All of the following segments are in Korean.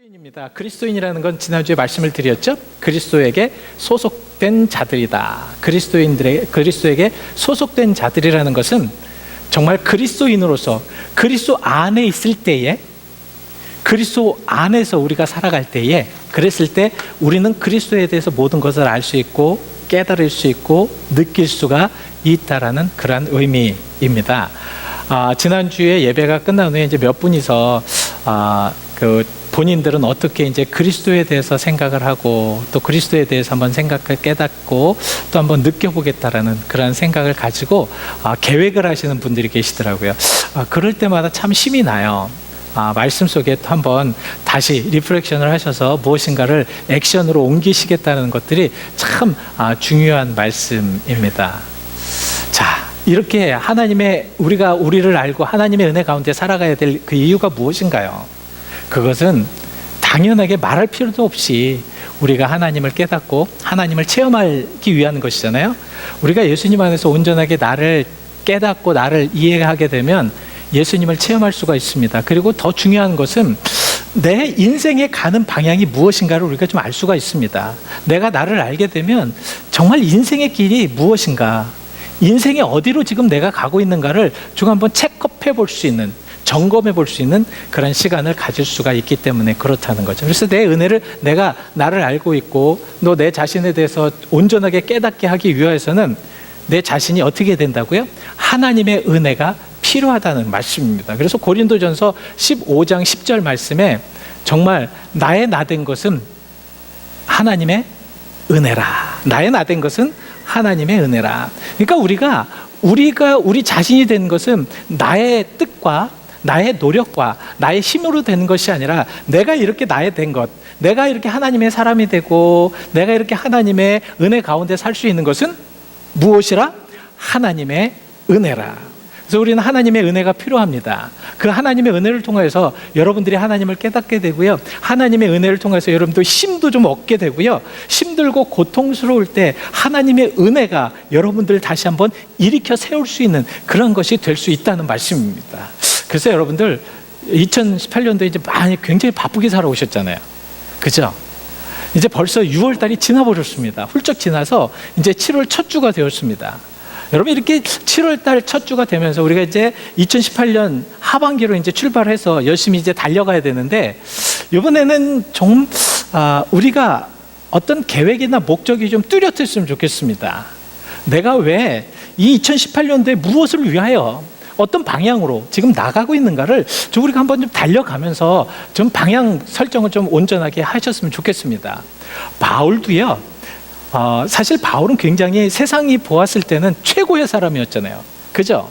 그리스도인입니다. 그리스도인이라는 건 지난주에 말씀을 드렸죠. 그리스도에게 소속된 자들이다. 그리스도에게 소속된 자들이라는 것은 정말 그리스도인으로서 그리스도 안에 있을 때에, 그리스도 안에서 우리가 살아갈 때에, 그랬을 때 우리는 그리스도에 대해서 모든 것을 알 수 있고 깨달을 수 있고 느낄 수가 있다라는 그러한 의미입니다. 지난주에 예배가 끝난 후에 이제 몇 분이서 본인들은 어떻게 이제 그리스도에 대해서 생각을 하고 또 그리스도에 대해서 한번 생각을 깨닫고 또 한번 느껴보겠다라는 그런 생각을 가지고 계획을 하시는 분들이 계시더라고요. 그럴 때마다 참 힘이 나요. 말씀 속에 또 한번 다시 리프렉션을 하셔서 무엇인가를 액션으로 옮기시겠다는 것들이 참 중요한 말씀입니다. 자, 이렇게 우리가 우리를 알고 하나님의 은혜 가운데 살아가야 될 그 이유가 무엇인가요? 그것은 당연하게 말할 필요도 없이 우리가 하나님을 깨닫고 하나님을 체험하기 위한 것이잖아요. 우리가 예수님 안에서 온전하게 나를 깨닫고 나를 이해하게 되면 예수님을 체험할 수가 있습니다. 그리고 더 중요한 것은 내 인생에 가는 방향이 무엇인가를 우리가 좀 알 수가 있습니다. 내가 나를 알게 되면 정말 인생의 길이 무엇인가, 인생의 어디로 지금 내가 가고 있는가를 좀 한번 체크해 볼 수 있는, 점검해 볼 수 있는 그런 시간을 가질 수가 있기 때문에 그렇다는 거죠. 그래서 내 은혜를 내가 나를 알고 있고 너 내 자신에 대해서 온전하게 깨닫게 하기 위해서는 내 자신이 어떻게 된다고요? 하나님의 은혜가 필요하다는 말씀입니다. 그래서 고린도전서 15장 10절 말씀에 정말 나의 나된 것은 하나님의 은혜라. 나의 나된 것은 하나님의 은혜라. 그러니까 우리가 우리 자신이 된 것은 나의 뜻과 나의 노력과 나의 힘으로 되는 것이 아니라 내가 이렇게 나의 된 것, 내가 이렇게 하나님의 사람이 되고 내가 이렇게 하나님의 은혜 가운데 살 수 있는 것은 무엇이라? 하나님의 은혜라. 그래서 우리는 하나님의 은혜가 필요합니다. 그 하나님의 은혜를 통해서 여러분들이 하나님을 깨닫게 되고요, 하나님의 은혜를 통해서 여러분들 힘도 좀 얻게 되고요, 힘들고 고통스러울 때 하나님의 은혜가 여러분들을 다시 한번 일으켜 세울 수 있는 그런 것이 될 수 있다는 말씀입니다. 그래서 여러분들 2018년도에 이제 굉장히 바쁘게 살아오셨잖아요. 그죠? 이제 벌써 6월 달이 지나버렸습니다. 훌쩍 지나서 이제 7월 첫 주가 되었습니다. 여러분, 이렇게 7월 달 첫 주가 되면서 우리가 이제 2018년 하반기로 이제 출발해서 열심히 이제 달려가야 되는데, 이번에는 좀 우리가 어떤 계획이나 목적이 좀 뚜렷했으면 좋겠습니다. 내가 왜 이 2018년도에 무엇을 위하여 어떤 방향으로 지금 나가고 있는가를 좀 우리가 한번 좀 달려가면서 좀 방향 설정을 좀 온전하게 하셨으면 좋겠습니다. 바울도요, 사실 바울은 굉장히 세상이 보았을 때는 최고의 사람이었잖아요. 그죠?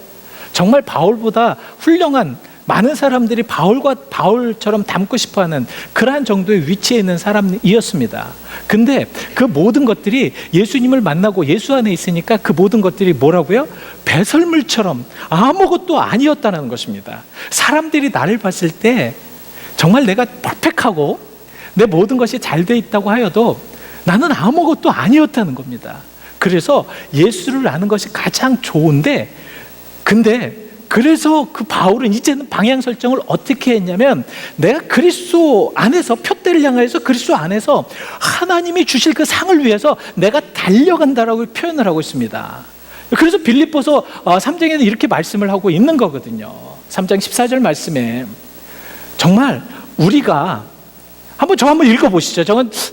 정말 바울보다 훌륭한 많은 사람들이 바울처럼 닮고 싶어하는 그러한 정도의 위치에 있는 사람이었습니다. 근데 그 모든 것들이 예수님을 만나고 예수 안에 있으니까 그 모든 것들이 뭐라고요? 배설물처럼 아무것도 아니었다는 것입니다. 사람들이 나를 봤을 때 정말 내가 퍼펙트하고 내 모든 것이 잘 돼 있다고 하여도 나는 아무것도 아니었다는 겁니다. 그래서 예수를 아는 것이 가장 좋은데, 그래서 그 바울은 이제는 방향 설정을 어떻게 했냐면, 내가 그리스도 안에서 표대를 향해서 그리스도 안에서 하나님이 주실 그 상을 위해서 내가 달려간다라고 표현을 하고 있습니다. 그래서 빌립보서 3장에는 이렇게 말씀을 하고 있는 거거든요. 3장 14절 말씀에 정말 우리가 한번 읽어보시죠.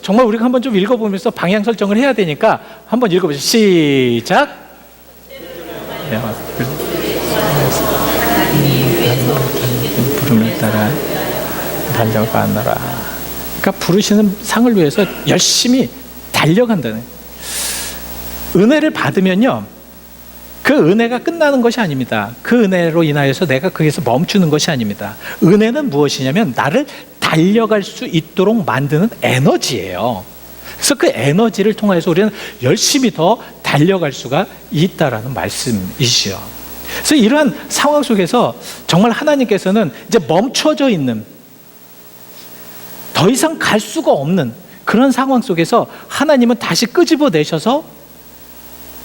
정말 우리가 한번 좀 읽어보면서 방향 설정을 해야 되니까 한번 읽어보시죠. 시작. 부름을 따라 단장을 받느라. 그러니까 부르시는 상을 위해서 열심히 달려간다는. 은혜를 받으면요, 그 은혜가 끝나는 것이 아닙니다. 그 은혜로 인하여서 내가 거기서 멈추는 것이 아닙니다. 은혜는 무엇이냐면 나를 달려갈 수 있도록 만드는 에너지예요. 그래서 그 에너지를 통해서 우리는 열심히 더 달려갈 수가 있다라는 말씀이시죠. 그래서 이러한 상황 속에서 정말 하나님께서는 이제 멈춰져 있는, 더 이상 갈 수가 없는 그런 상황 속에서 하나님은 다시 끄집어내셔서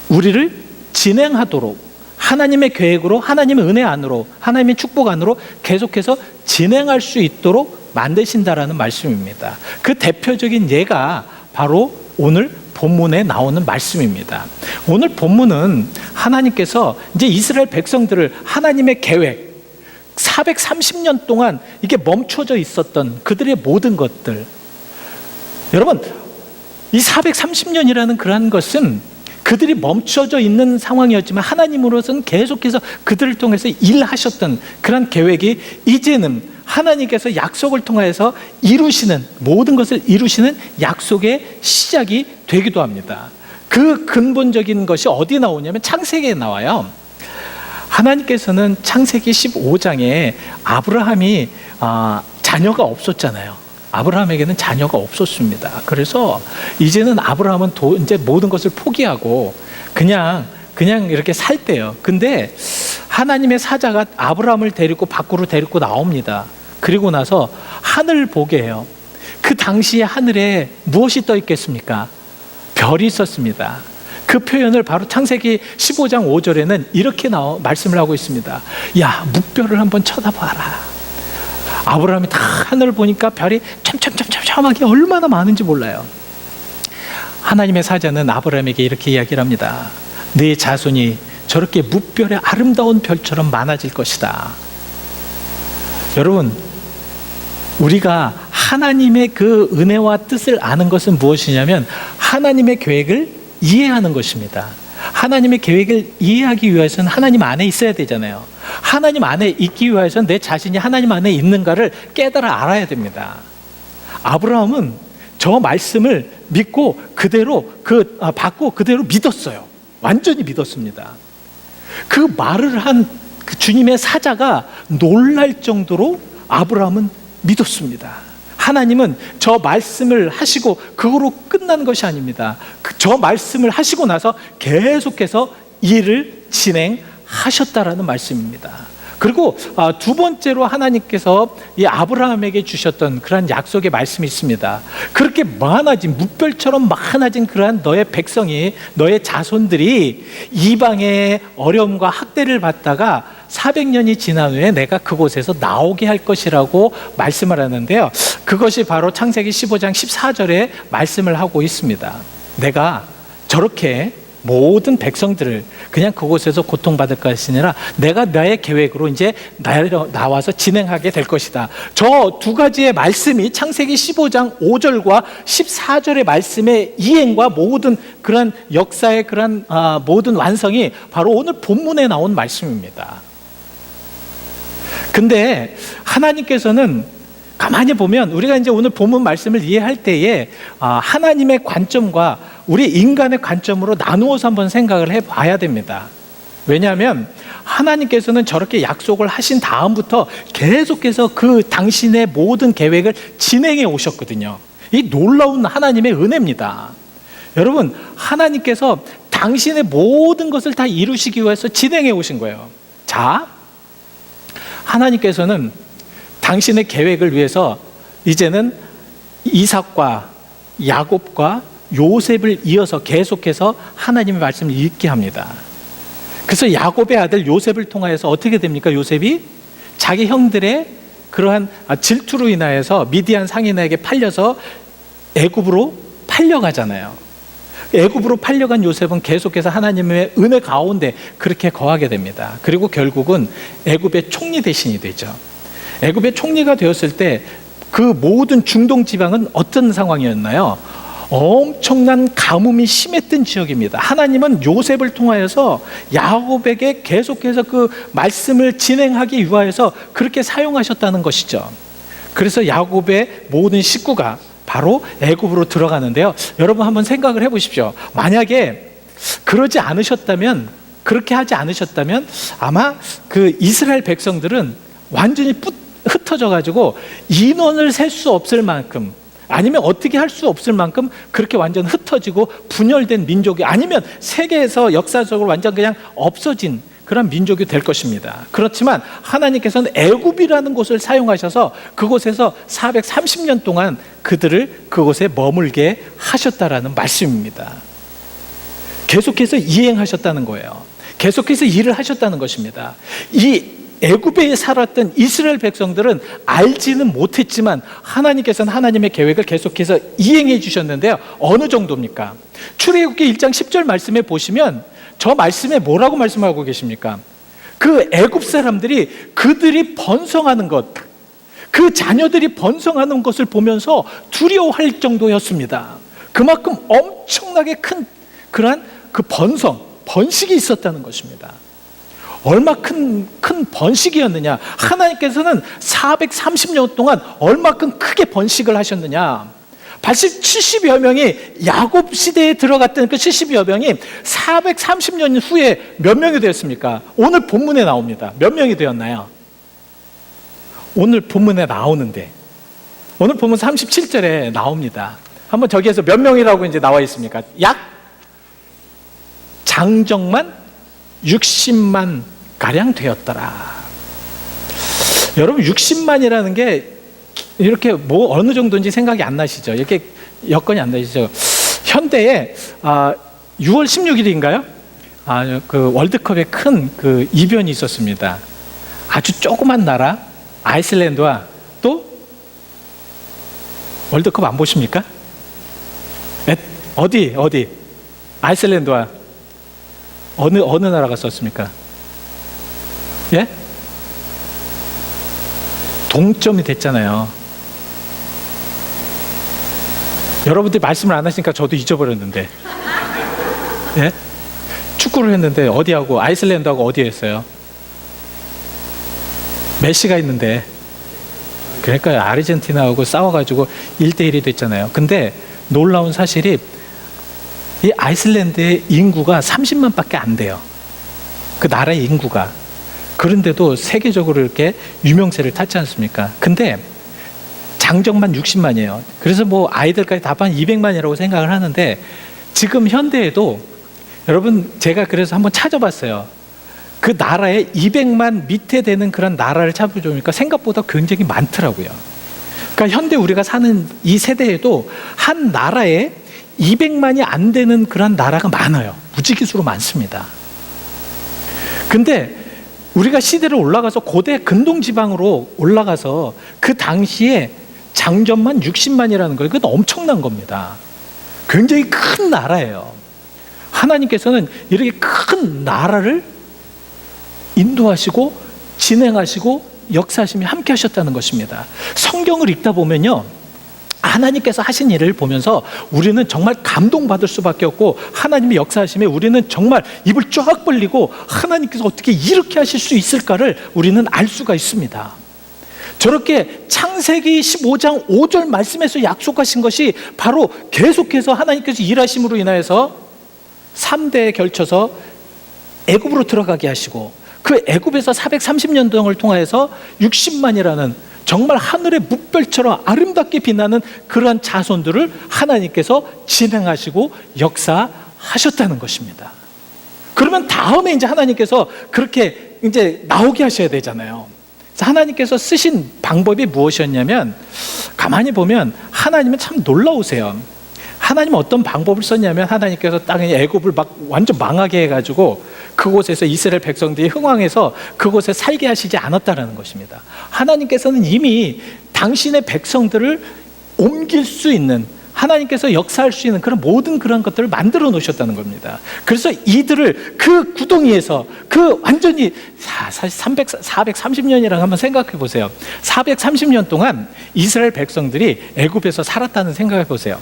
우리를 진행하도록, 하나님의 계획으로, 하나님의 은혜 안으로, 하나님의 축복 안으로 계속해서 진행할 수 있도록 만드신다라는 말씀입니다. 그 대표적인 예가 바로 오늘 본문에 나오는 말씀입니다. 오늘 본문은 하나님께서 이제 이스라엘 백성들을 하나님의 계획, 430년 동안 이게 멈춰져 있었던 그들의 모든 것들, 여러분, 이 430년이라는 그러한 것은 그들이 멈춰져 있는 상황이었지만 하나님으로서는 계속해서 그들을 통해서 일하셨던 그런 계획이 이제는 하나님께서 약속을 통해서 이루시는, 모든 것을 이루시는 약속의 시작이 되기도 합니다. 그 근본적인 것이 어디 나오냐면 창세기에 나와요. 하나님께서는 창세기 15장에 아브라함이 자녀가 없었잖아요. 아브라함에게는 자녀가 없었습니다. 그래서 이제는 아브라함은 이제 모든 것을 포기하고 그냥 이렇게 살 때요. 근데 하나님의 사자가 아브라함을 데리고 밖으로 데리고 나옵니다. 그리고 나서 하늘을 보게 해요. 그 당시에 하늘에 무엇이 떠 있겠습니까? 별이 있었습니다. 그 표현을 바로 창세기 15장 5절에는 이렇게 말씀을 하고 있습니다. 야, 묵별을 한번 쳐다봐라. 아브라함이 다 하늘을 보니까 별이 촘촘하게 얼마나 많은지 몰라요. 하나님의 사자는 아브라함에게 이렇게 이야기를 합니다. 네 자손이 저렇게 묵별의 아름다운 별처럼 많아질 것이다. 여러분, 우리가 하나님의 그 은혜와 뜻을 아는 것은 무엇이냐면 하나님의 계획을 이해하는 것입니다. 하나님의 계획을 이해하기 위해서는 하나님 안에 있어야 되잖아요. 하나님 안에 있기 위해서는 내 자신이 하나님 안에 있는가를 깨달아 알아야 됩니다. 아브라함은 저 말씀을 믿고 그대로 받고 그대로 믿었어요. 완전히 믿었습니다. 그 말을 한 그 주님의 사자가 놀랄 정도로 아브라함은 믿었습니다. 하나님은 저 말씀을 하시고 그거로 끝난 것이 아닙니다. 저 말씀을 하시고 나서 계속해서 일을 진행하셨다라는 말씀입니다. 그리고 두 번째로 하나님께서 이 아브라함에게 주셨던 그러한 약속의 말씀이 있습니다. 그렇게 많아진, 묵별처럼 많아진 그러한 너의 백성이, 너의 자손들이 이방의 어려움과 학대를 받다가 400년이 지난 후에 내가 그곳에서 나오게 할 것이라고 말씀을 하는데요. 그것이 바로 창세기 15장 14절에 말씀을 하고 있습니다. 내가 저렇게 모든 백성들을 그냥 그곳에서 고통받을 것이 아니라 내가 나의 계획으로 이제 나와서 진행하게 될 것이다. 저 두 가지의 말씀이 창세기 15장 5절과 14절의 말씀의 이행과 모든 그런 역사의 그런 모든 완성이 바로 오늘 본문에 나온 말씀입니다. 근데 하나님께서는 가만히 보면 우리가 이제 오늘 본문 말씀을 이해할 때에 하나님의 관점과 우리 인간의 관점으로 나누어서 한번 생각을 해봐야 됩니다. 왜냐하면 하나님께서는 저렇게 약속을 하신 다음부터 계속해서 그 당신의 모든 계획을 진행해 오셨거든요. 이 놀라운 하나님의 은혜입니다. 여러분, 하나님께서 당신의 모든 것을 다 이루시기 위해서 진행해 오신 거예요. 자, 하나님께서는 당신의 계획을 위해서 이제는 이삭과 야곱과 요셉을 이어서 계속해서 하나님의 말씀을 읽게 합니다. 그래서 야곱의 아들 요셉을 통하여서 어떻게 됩니까? 요셉이 자기 형들의 그러한 질투로 인하여서 미디안 상인에게 팔려서 애굽으로 팔려가잖아요. 애굽으로 팔려간 요셉은 계속해서 하나님의 은혜 가운데 그렇게 거하게 됩니다. 그리고 결국은 애굽의 총리 대신이 되죠. 애굽의 총리가 되었을 때 그 모든 중동 지방은 어떤 상황이었나요? 엄청난 가뭄이 심했던 지역입니다. 하나님은 요셉을 통하여서 야곱에게 계속해서 그 말씀을 진행하기 위하여서 그렇게 사용하셨다는 것이죠. 그래서 야곱의 모든 식구가 바로 애굽으로 들어가는데요. 여러분 한번 생각을 해보십시오. 만약에 그러지 않으셨다면, 그렇게 하지 않으셨다면 아마 그 이스라엘 백성들은 완전히 흩어져 가지고 인원을 셀 수 없을 만큼, 아니면 어떻게 할 수 없을 만큼 그렇게 완전 흩어지고 분열된 민족이, 아니면 세계에서 역사적으로 완전 그냥 없어진 그런 민족이 될 것입니다. 그렇지만 하나님께서는 애굽이라는 곳을 사용하셔서 그곳에서 430년 동안 그들을 그곳에 머물게 하셨다라는 말씀입니다. 계속해서 이행하셨다는 거예요. 계속해서 일을 하셨다는 것입니다. 이 애굽에 살았던 이스라엘 백성들은 알지는 못했지만 하나님께서는 하나님의 계획을 계속해서 이행해 주셨는데요. 어느 정도입니까? 출애굽기 1장 10절 말씀에 보시면 저 말씀에 뭐라고 말씀하고 계십니까? 그 애굽 사람들이 그들이 번성하는 것, 그 자녀들이 번성하는 것을 보면서 두려워할 정도였습니다. 그만큼 엄청나게 큰 그러한 그 번식이 있었다는 것입니다. 얼마 큰 번식이었느냐? 하나님께서는 430년 동안 얼마큼 크게 번식을 하셨느냐? 70여 명이 야곱 시대에 들어갔던 그 70여 명이 430년 후에 몇 명이 되었습니까? 오늘 본문에 나옵니다. 몇 명이 되었나요? 오늘 본문에 나오는데, 오늘 본문 37절에 나옵니다. 한번 저기에서 몇 명이라고 이제 나와 있습니까? 약 장정만 60만 가량 되었더라. 여러분, 60만이라는 게 이렇게 뭐 어느 정도인지 생각이 안 나시죠? 이렇게 여건이 안 나시죠? 현대에 6월 16일인가요? 그 월드컵에 큰 그 이변이 있었습니다. 아주 조그만 나라 아이슬란드와 또 월드컵 안 보십니까? 어디 아이슬란드와 어느 나라가 썼습니까? 예? 동점이 됐잖아요. 여러분들이 말씀을 안 하시니까 저도 잊어버렸는데. 예? 축구를 했는데 어디하고 아이슬란드하고 어디 했어요? 메시가 있는데. 그러니까 아르헨티나하고 싸워가지고 1대1이 됐잖아요. 근데 놀라운 사실이 이 아이슬란드의 인구가 30만밖에 안 돼요. 그 나라의 인구가. 그런데도 세계적으로 이렇게 유명세를 탔지 않습니까? 근데 장정만 60만이에요. 그래서 뭐 아이들까지 다 한 200만이라고 생각을 하는데 지금 현대에도 여러분 제가 그래서 한번 찾아봤어요. 그 나라에 200만 밑에 되는 그런 나라를 찾아보니까 생각보다 굉장히 많더라고요. 그러니까 현대 우리가 사는 이 세대에도 한 나라에 200만이 안 되는 그런 나라가 많아요. 무지기수로 많습니다. 근데 우리가 시대를 올라가서 고대 근동지방으로 올라가서 그 당시에 장전만 60만이라는 거예요. 그건 엄청난 겁니다. 굉장히 큰 나라예요. 하나님께서는 이렇게 큰 나라를 인도하시고 진행하시고 역사하심이 함께 하셨다는 것입니다. 성경을 읽다 보면요, 하나님께서 하신 일을 보면서 우리는 정말 감동받을 수밖에 없고 하나님의 역사하심에 우리는 정말 입을 쫙 벌리고 하나님께서 어떻게 이렇게 하실 수 있을까를 우리는 알 수가 있습니다. 저렇게 창세기 15장 5절 말씀에서 약속하신 것이 바로 계속해서 하나님께서 일하심으로 인하여서 3대에 걸쳐서 애굽으로 들어가게 하시고 그 애굽에서 430년 동안을 통하여서 60만이라는 정말 하늘의 묵별처럼 아름답게 빛나는 그러한 자손들을 하나님께서 진행하시고 역사하셨다는 것입니다. 그러면 다음에 이제 하나님께서 그렇게 이제 나오게 하셔야 되잖아요. 그래서 하나님께서 쓰신 방법이 무엇이었냐면, 가만히 보면 하나님은 참 놀라우세요. 하나님은 어떤 방법을 썼냐면, 하나님께서 땅에 애굽을 막 완전 망하게 해가지고 그곳에서 이스라엘 백성들이 흥왕해서 그곳에 살게 하시지 않았다는 것입니다. 하나님께서는 이미 당신의 백성들을 옮길 수 있는, 하나님께서 역사할 수 있는 그런 모든 그런 것들을 만들어 놓으셨다는 겁니다. 그래서 이들을 그 구덩이에서 그 완전히 사실 430년이라고 한번 생각해 보세요. 430년 동안 이스라엘 백성들이 애굽에서 살았다는 생각해 보세요.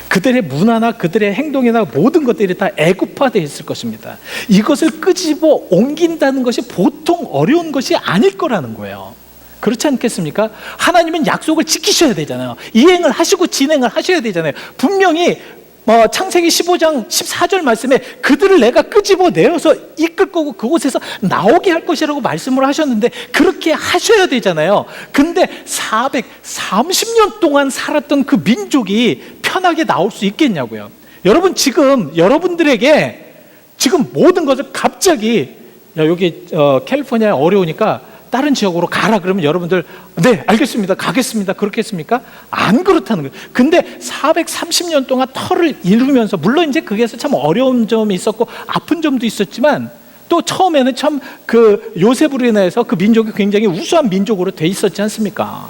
그들의 문화나 그들의 행동이나 모든 것들이 다 애굽화되어 있을 것입니다. 이것을 끄집어 옮긴다는 것이 보통 어려운 것이 아닐 거라는 거예요. 그렇지 않겠습니까? 하나님은 약속을 지키셔야 되잖아요. 이행을 하시고 진행을 하셔야 되잖아요. 분명히 창세기 15장 14절 말씀에 그들을 내가 끄집어내어서 이끌 거고 그곳에서 나오게 할 것이라고 말씀을 하셨는데 그렇게 하셔야 되잖아요. 근데 430년 동안 살았던 그 민족이 편하게 나올 수 있겠냐고요. 여러분, 지금 여러분들에게 지금 모든 것을 갑자기 여기 캘리포니아 어려우니까 다른 지역으로 가라 그러면 여러분들 네 알겠습니다 가겠습니다 그렇겠습니까? 안 그렇다는 거예요. 근데 430년 동안 터를 이루면서, 물론 이제 거기에서 참 어려운 점이 있었고 아픈 점도 있었지만 또 처음에는 참 그 요셉으로 인해서 그 민족이 굉장히 우수한 민족으로 돼 있었지 않습니까?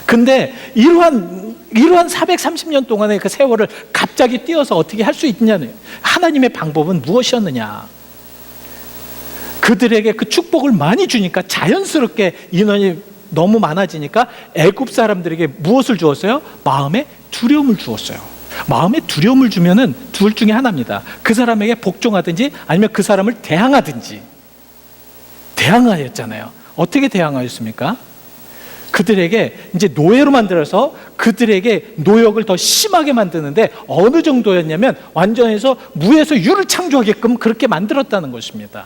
근데 이러한 430년 동안의 그 세월을 갑자기 띄어서 어떻게 할 수 있느냐는, 하나님의 방법은 무엇이었느냐? 그들에게 그 축복을 많이 주니까 자연스럽게 인원이 너무 많아지니까 애굽 사람들에게 무엇을 주었어요? 마음에 두려움을 주었어요. 마음에 두려움을 주면은 둘 중에 하나입니다. 그 사람에게 복종하든지 아니면 그 사람을 대항하든지. 대항하였잖아요. 어떻게 대항하였습니까? 그들에게 이제 노예로 만들어서 그들에게 노역을 더 심하게 만드는데, 어느 정도였냐면 완전해서 무에서 유를 창조하게끔 그렇게 만들었다는 것입니다.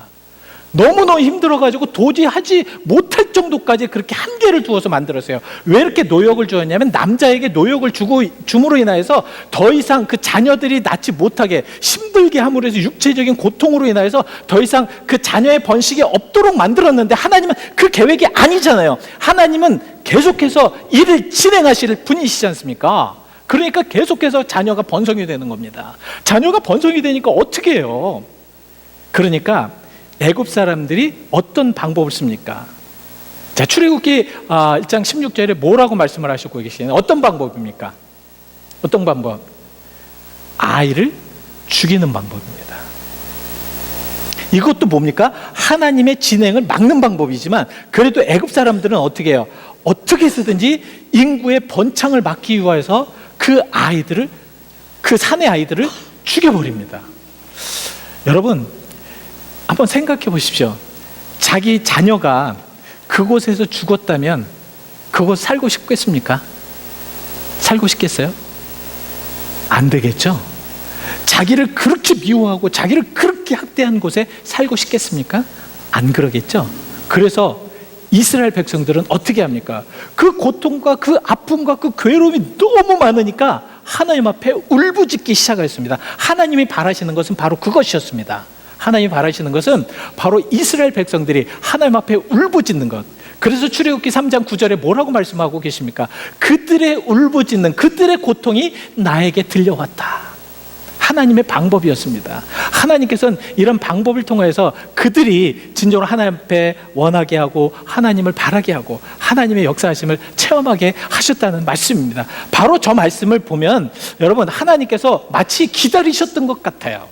너무너무 힘들어가지고 도저히 하지 못할 정도까지 그렇게 한계를 두어서 만들었어요. 왜 이렇게 노역을 주었냐면, 남자에게 노역을 줌으로 인하여서 더 이상 그 자녀들이 낳지 못하게 힘들게 함으로 해서 육체적인 고통으로 인하여서 더 이상 그 자녀의 번식이 없도록 만들었는데, 하나님은 그 계획이 아니잖아요. 하나님은 계속해서 일을 진행하실 분이시지 않습니까? 그러니까 계속해서 자녀가 번성이 되는 겁니다. 자녀가 번성이 되니까 어떻게 해요? 그러니까 애굽 사람들이 어떤 방법을 씁니까? 자, 출애굽기 1장 16절에 뭐라고 말씀을 하시고 계시나요? 어떤 방법입니까? 어떤 방법? 아이를 죽이는 방법입니다. 이것도 뭡니까? 하나님의 진행을 막는 방법이지만, 그래도 애굽 사람들은 어떻게 해요? 어떻게 쓰든지 인구의 번창을 막기 위해서 그 아이들을, 그 산의 아이들을 죽여버립니다. 여러분, 한번 생각해 보십시오. 자기 자녀가 그곳에서 죽었다면 그곳 살고 싶겠습니까? 살고 싶겠어요? 안 되겠죠? 자기를 그렇게 미워하고 자기를 그렇게 학대한 곳에 살고 싶겠습니까? 안 그러겠죠? 그래서 이스라엘 백성들은 어떻게 합니까? 그 고통과 그 아픔과 그 괴로움이 너무 많으니까 하나님 앞에 울부짖기 시작했습니다. 하나님이 바라시는 것은 바로 그것이었습니다. 하나님이 바라시는 것은 바로 이스라엘 백성들이 하나님 앞에 울부짖는 것. 그래서 출애굽기 3장 9절에 뭐라고 말씀하고 계십니까? 그들의 울부짖는, 그들의 고통이 나에게 들려왔다. 하나님의 방법이었습니다. 하나님께서는 이런 방법을 통해서 그들이 진정으로 하나님 앞에 원하게 하고 하나님을 바라게 하고 하나님의 역사하심을 체험하게 하셨다는 말씀입니다. 바로 저 말씀을 보면 여러분, 하나님께서 마치 기다리셨던 것 같아요.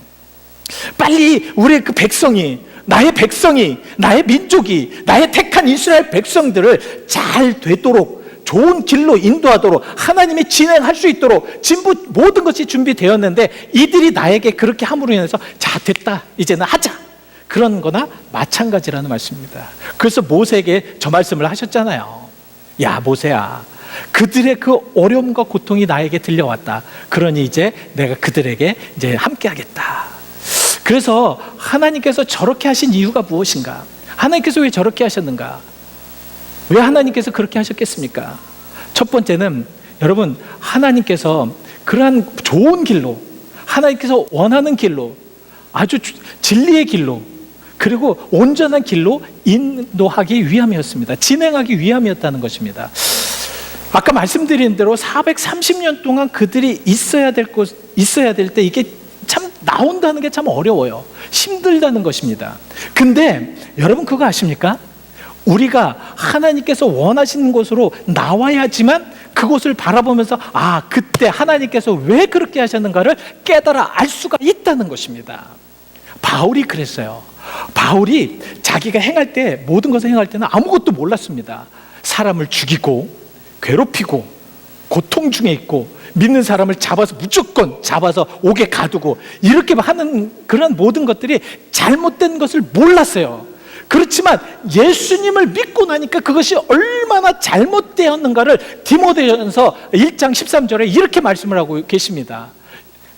빨리 우리의 그 백성이, 나의 백성이, 나의 민족이, 나의 택한 이스라엘 백성들을 잘 되도록, 좋은 길로 인도하도록, 하나님이 진행할 수 있도록 전부 모든 것이 준비되었는데, 이들이 나에게 그렇게 함으로 인해서 자, 됐다, 이제는 하자, 그런 거나 마찬가지라는 말씀입니다. 그래서 모세에게 저 말씀을 하셨잖아요. 야, 모세야, 그들의 그 어려움과 고통이 나에게 들려왔다. 그러니 이제 내가 그들에게 이제 함께 하겠다. 그래서 하나님께서 저렇게 하신 이유가 무엇인가? 하나님께서 왜 저렇게 하셨는가? 왜 하나님께서 그렇게 하셨겠습니까? 첫 번째는 여러분, 하나님께서 그러한 좋은 길로, 하나님께서 원하는 길로, 아주 진리의 길로, 그리고 온전한 길로 인도하기 위함이었습니다. 진행하기 위함이었다는 것입니다. 아까 말씀드린 대로 430년 동안 그들이 있어야 될 때 이게 참 나온다는 게 참 어려워요. 힘들다는 것입니다. 근데 여러분, 그거 아십니까? 우리가 하나님께서 원하시는 곳으로 나와야지만 그곳을 바라보면서 그때 하나님께서 왜 그렇게 하셨는가를 깨달아 알 수가 있다는 것입니다. 바울이 그랬어요. 바울이 자기가 행할 때, 모든 것을 행할 때는 아무것도 몰랐습니다. 사람을 죽이고 괴롭히고 고통 중에 있고 믿는 사람을 잡아서 무조건 잡아서 옥에 가두고 이렇게 하는 그런 모든 것들이 잘못된 것을 몰랐어요. 그렇지만 예수님을 믿고 나니까 그것이 얼마나 잘못되었는가를 디모데전서 1장 13절에 이렇게 말씀을 하고 계십니다.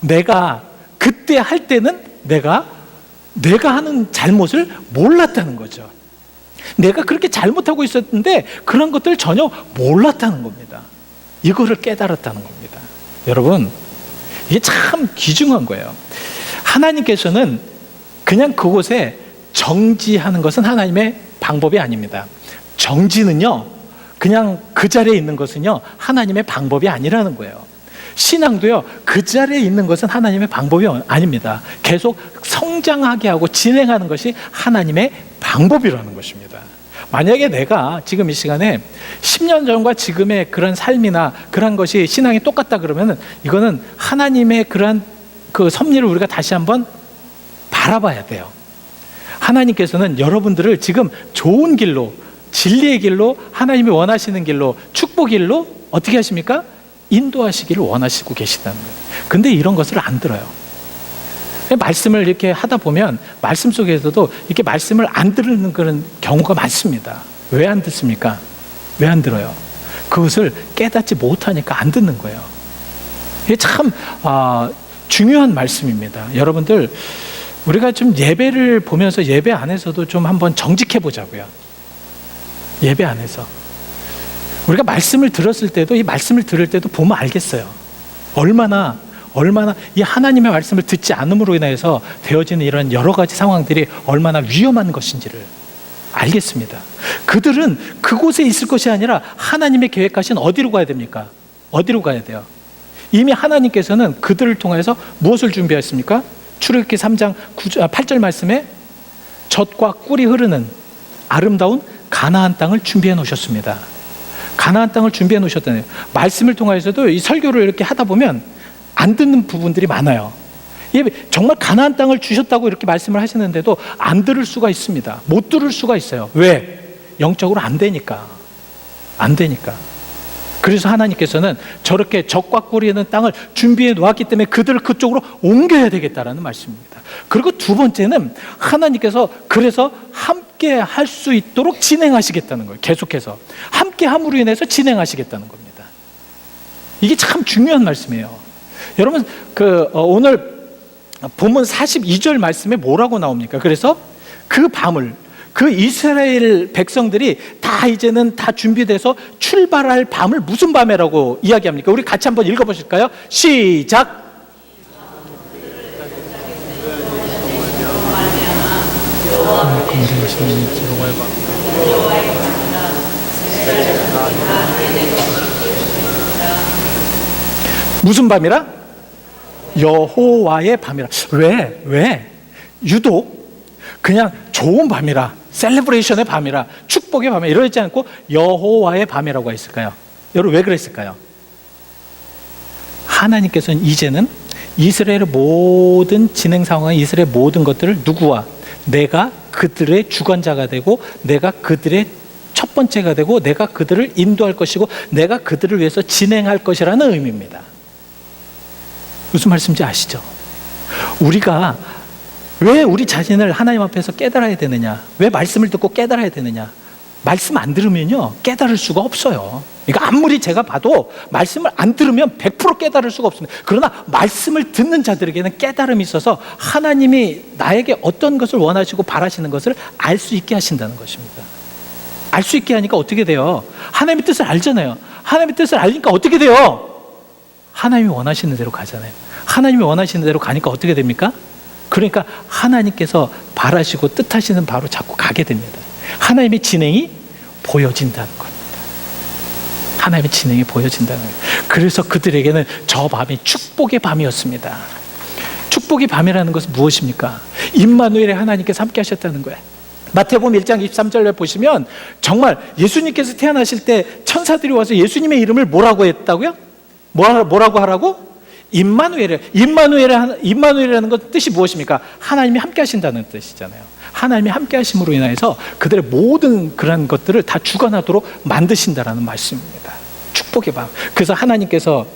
내가 그때 할 때는 내가 하는 잘못을 몰랐다는 거죠. 내가 그렇게 잘못하고 있었는데 그런 것들을 전혀 몰랐다는 겁니다. 이거를 깨달았다는 겁니다. 여러분, 이게 참 귀중한 거예요. 하나님께서는 그냥 그곳에 정지하는 것은 하나님의 방법이 아닙니다. 정지는요, 그냥 그 자리에 있는 것은요, 하나님의 방법이 아니라는 거예요. 신앙도요, 그 자리에 있는 것은 하나님의 방법이 아닙니다. 계속 성장하게 하고 진행하는 것이 하나님의 방법이라는 것입니다. 만약에 내가 지금 이 시간에 10년 전과 지금의 그런 삶이나 그런 것이 신앙이 똑같다 그러면은 이거는 하나님의 그러한 그 섭리를 우리가 다시 한번 바라봐야 돼요. 하나님께서는 여러분들을 지금 좋은 길로, 진리의 길로, 하나님이 원하시는 길로, 축복의 길로 어떻게 하십니까? 인도하시기를 원하시고 계시다는 거예요. 근데 이런 것을 안 들어요. 말씀을 이렇게 하다 보면 말씀 속에서도 이렇게 말씀을 안 들는 그런 경우가 많습니다. 왜 안 듣습니까? 왜 안 들어요? 그것을 깨닫지 못하니까 안 듣는 거예요. 이게 참 중요한 말씀입니다. 여러분들, 우리가 좀 예배를 보면서 예배 안에서도 좀 한번 정직해 보자고요. 예배 안에서 우리가 말씀을 들었을 때도, 이 말씀을 들을 때도 보면 알겠어요. 얼마나 이 하나님의 말씀을 듣지 않음으로 인해서 되어지는 이런 여러 가지 상황들이 얼마나 위험한 것인지를 알겠습니다. 그들은 그곳에 있을 것이 아니라 하나님의 계획하신 어디로 가야 됩니까? 어디로 가야 돼요? 이미 하나님께서는 그들을 통해서 무엇을 준비했습니까? 출애굽기 3장 8절 말씀에 젖과 꿀이 흐르는 아름다운 가나안 땅을 준비해 놓으셨습니다. 가나안 땅을 준비해 놓으셨다네요. 말씀을 통해서도 이 설교를 이렇게 하다 보면 안 듣는 부분들이 많아요. 정말 가나안 땅을 주셨다고 이렇게 말씀을 하시는데도 안 들을 수가 있습니다. 못 들을 수가 있어요. 왜? 영적으로 안 되니까. 그래서 하나님께서는 저렇게 젖과 꿀이 있는 땅을 준비해 놓았기 때문에 그들을 그쪽으로 옮겨야 되겠다라는 말씀입니다. 그리고 두 번째는 하나님께서 그래서 함께 할 수 있도록 진행하시겠다는 거예요. 계속해서 함께 함으로 인해서 진행하시겠다는 겁니다. 이게 참 중요한 말씀이에요. 여러분, 오늘 본문 42절 말씀에 뭐라고 나옵니까? 그래서 그 밤을, 그 이스라엘 백성들이 다 이제는 다 준비돼서 출발할 밤을 무슨 밤이라고 이야기합니까? 우리 같이 한번 읽어보실까요? 시작! 무슨 밤이라? 여호와의 밤이라. 왜? 유독 그냥 좋은 밤이라, 셀레브레이션의 밤이라, 축복의 밤이라 이러지 않고 여호와의 밤이라고 했을까요? 여러분, 왜 그랬을까요? 하나님께서는 이제는 이스라엘의 모든 진행 상황, 이스라엘의 모든 것들을 누구와? 내가 그들의 주관자가 되고, 내가 그들의 첫 번째가 되고, 내가 그들을 인도할 것이고, 내가 그들을 위해서 진행할 것이라는 의미입니다. 무슨 말씀인지 아시죠? 우리가 왜 우리 자신을 하나님 앞에서 깨달아야 되느냐? 왜 말씀을 듣고 깨달아야 되느냐? 말씀 안 들으면요, 깨달을 수가 없어요. 그러니까 아무리 제가 봐도 말씀을 안 들으면 100% 깨달을 수가 없습니다. 그러나 말씀을 듣는 자들에게는 깨달음이 있어서 하나님이 나에게 어떤 것을 원하시고 바라시는 것을 알 수 있게 하신다는 것입니다. 알 수 있게 하니까 어떻게 돼요? 하나님의 뜻을 알잖아요. 하나님의 뜻을 알니까 어떻게 돼요? 하나님이 원하시는 대로 가잖아요. 하나님이 원하시는 대로 가니까 어떻게 됩니까? 그러니까 하나님께서 바라시고 뜻하시는 바로 자꾸 가게 됩니다. 하나님의 진행이 보여진다는 겁니다. 하나님의 진행이 보여진다는 거예요. 그래서 그들에게는 저 밤이 축복의 밤이었습니다. 축복의 밤이라는 것은 무엇입니까? 임마누엘의 하나님께서 함께 하셨다는 거예요. 마태복음 1장 23절에 보시면 정말 예수님께서 태어나실 때 천사들이 와서 예수님의 이름을 뭐라고 했다고요? 뭐라고 하라고? 임마누엘이라는 것 뜻이 무엇입니까? 하나님이 함께 하신다는 뜻이잖아요. 하나님이 함께 하심으로 인해서 그들의 모든 그런 것들을 다 주관하도록 만드신다라는 말씀입니다. 축복의 밤. 그래서 하나님께서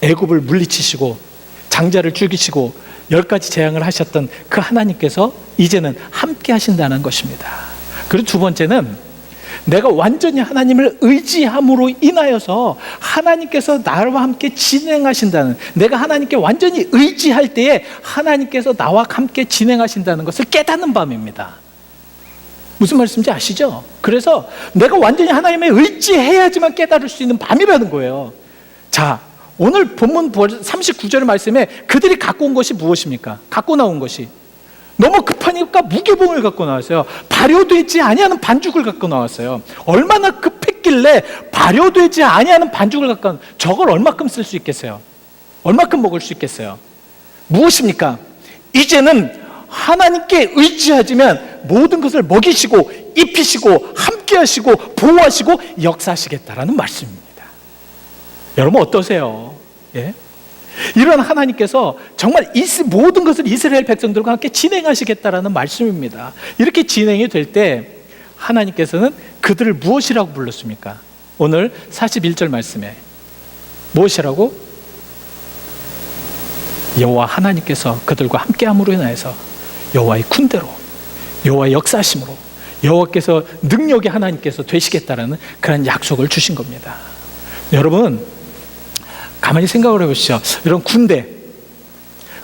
애굽을 물리치시고 장자를 죽이시고 10가지 재앙을 하셨던 그 하나님께서 이제는 함께 하신다는 것입니다. 그리고 두 번째는 내가 완전히 하나님을 의지함으로 인하여서 하나님께서 나와 함께 진행하신다는, 내가 하나님께 완전히 의지할 때에 하나님께서 나와 함께 진행하신다는 것을 깨닫는 밤입니다. 무슨 말씀인지 아시죠? 그래서 내가 완전히 하나님에 의지해야지만 깨달을 수 있는 밤이라는 거예요. 자, 오늘 본문 39절 말씀에 그들이 갖고 온 것이 무엇입니까? 갖고 나온 것이 너무 급하니까 무게봉을 갖고 나왔어요. 발효되지 아니하는 반죽을 갖고 나왔어요. 얼마나 급했길래 발효되지 아니하는 반죽을 갖고 저걸 얼마큼 쓸 수 있겠어요? 얼마큼 먹을 수 있겠어요? 무엇입니까? 이제는 하나님께 의지하지만 모든 것을 먹이시고 입히시고 함께하시고 보호하시고 역사하시겠다라는 말씀입니다. 여러분 어떠세요? 예? 이런 하나님께서 정말 모든 것을 이스라엘 백성들과 함께 진행하시겠다라는 말씀입니다. 이렇게 진행이 될 때 하나님께서는 그들을 무엇이라고 불렀습니까? 오늘 41절 말씀에 무엇이라고? 여호와 하나님께서 그들과 함께함으로 인하여서 여호와의 군대로, 여호와의 역사하심으로, 여호와께서 능력의 하나님께서 되시겠다라는 그런 약속을 주신 겁니다. 여러분 가만히 생각을 해보시죠. 이런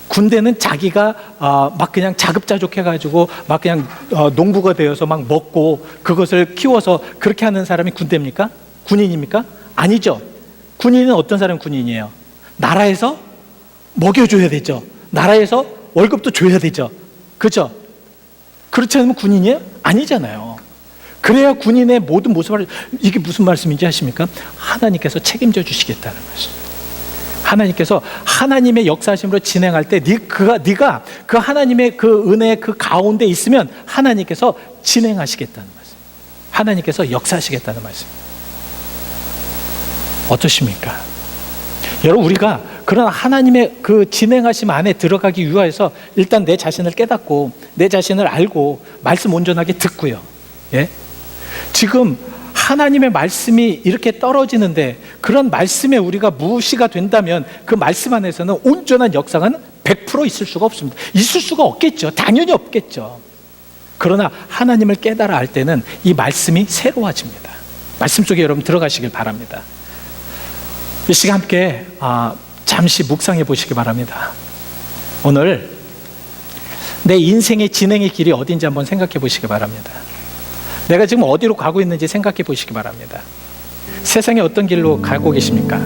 군대는 자기가 막 그냥 자급자족해가지고 막 그냥 농부가 되어서 막 먹고 그것을 키워서 그렇게 하는 사람이 군대입니까? 군인입니까? 아니죠. 군인은 어떤 사람이 군인이에요? 나라에서 먹여줘야 되죠. 나라에서 월급도 줘야 되죠. 그렇죠? 그렇지 않으면 군인이에요? 아니잖아요. 그래야 군인의 모든 모습을, 이게 무슨 말씀인지 아십니까? 하나님께서 책임져 주시겠다는 말씀. 하나님께서 하나님의 역사하심으로 진행할 때 네가 그 하나님의 그 은혜 그 가운데 있으면 하나님께서 진행하시겠다는 말씀. 하나님께서 역사하시겠다는 말씀. 어떠십니까? 여러분 우리가 그런 하나님의 그 진행하심 안에 들어가기 위하여서 일단 내 자신을 깨닫고 내 자신을 알고 말씀 온전하게 듣고요. 예? 지금 하나님의 말씀이 이렇게 떨어지는데 그런 말씀에 우리가 무시가 된다면 그 말씀 안에서는 온전한 역사가 100% 있을 수가 없습니다. 있을 수가 없겠죠. 당연히 없겠죠. 그러나 하나님을 깨달아 알 때는 이 말씀이 새로워집니다. 말씀 속에 여러분 들어가시길 바랍니다. 이 시간 함께 잠시 묵상해 보시기 바랍니다. 오늘 내 인생의 진행의 길이 어딘지 한번 생각해 보시기 바랍니다. 내가 지금 어디로 가고 있는지 생각해 보시기 바랍니다. 세상에 어떤 길로 가고 계십니까?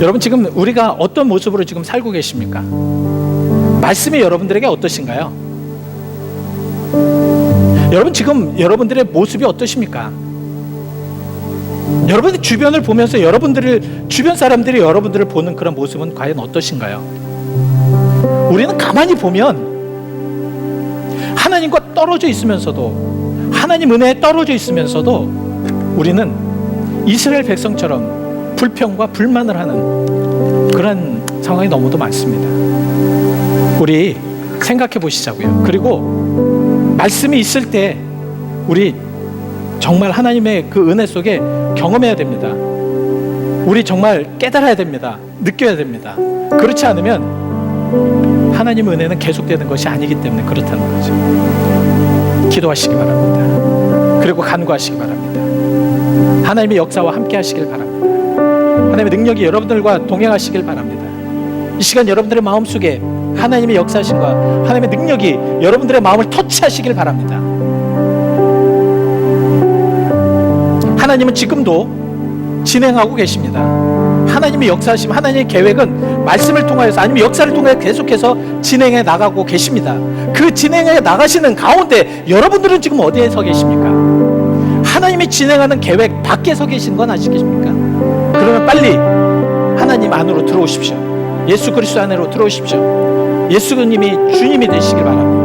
여러분 지금 우리가 어떤 모습으로 지금 살고 계십니까? 말씀이 여러분들에게 어떠신가요? 여러분 지금 여러분들의 모습이 어떠십니까? 여러분의 주변을 보면서 주변 사람들이 여러분들을 보는 그런 모습은 과연 어떠신가요? 우리는 가만히 보면 하나님과 떨어져 있으면서도 하나님 은혜에 떨어져 있으면서도 우리는 이스라엘 백성처럼 불평과 불만을 하는 그런 상황이 너무도 많습니다. 우리 생각해 보시자고요. 그리고 말씀이 있을 때 우리 정말 하나님의 그 은혜 속에 경험해야 됩니다. 우리 정말 깨달아야 됩니다. 느껴야 됩니다. 그렇지 않으면 하나님의 은혜는 계속되는 것이 아니기 때문에 그렇다는 거죠. 기도하시기 바랍니다. 그리고 간구하시기 바랍니다. 하나님의 역사와 함께 하시길 바랍니다. 하나님의 능력이 여러분들과 동행하시길 바랍니다. 이 시간 여러분들의 마음속에 하나님의 역사하심과 하나님의 능력이 여러분들의 마음을 터치하시길 바랍니다. 하나님은 지금도 진행하고 계십니다. 하나님의 역사하심, 하나님의 계획은 말씀을 통하여서 아니면 역사를 통해 계속해서 진행해 나가고 계십니다. 그 진행해 나가시는 가운데 여러분들은 지금 어디에 서 계십니까? 하나님이 진행하는 계획 밖에 서 계신 건 아시겠습니까? 그러면 빨리 하나님 안으로 들어오십시오. 예수 그리스도 안으로 들어오십시오. 예수님이 주님이 되시길 바랍니다.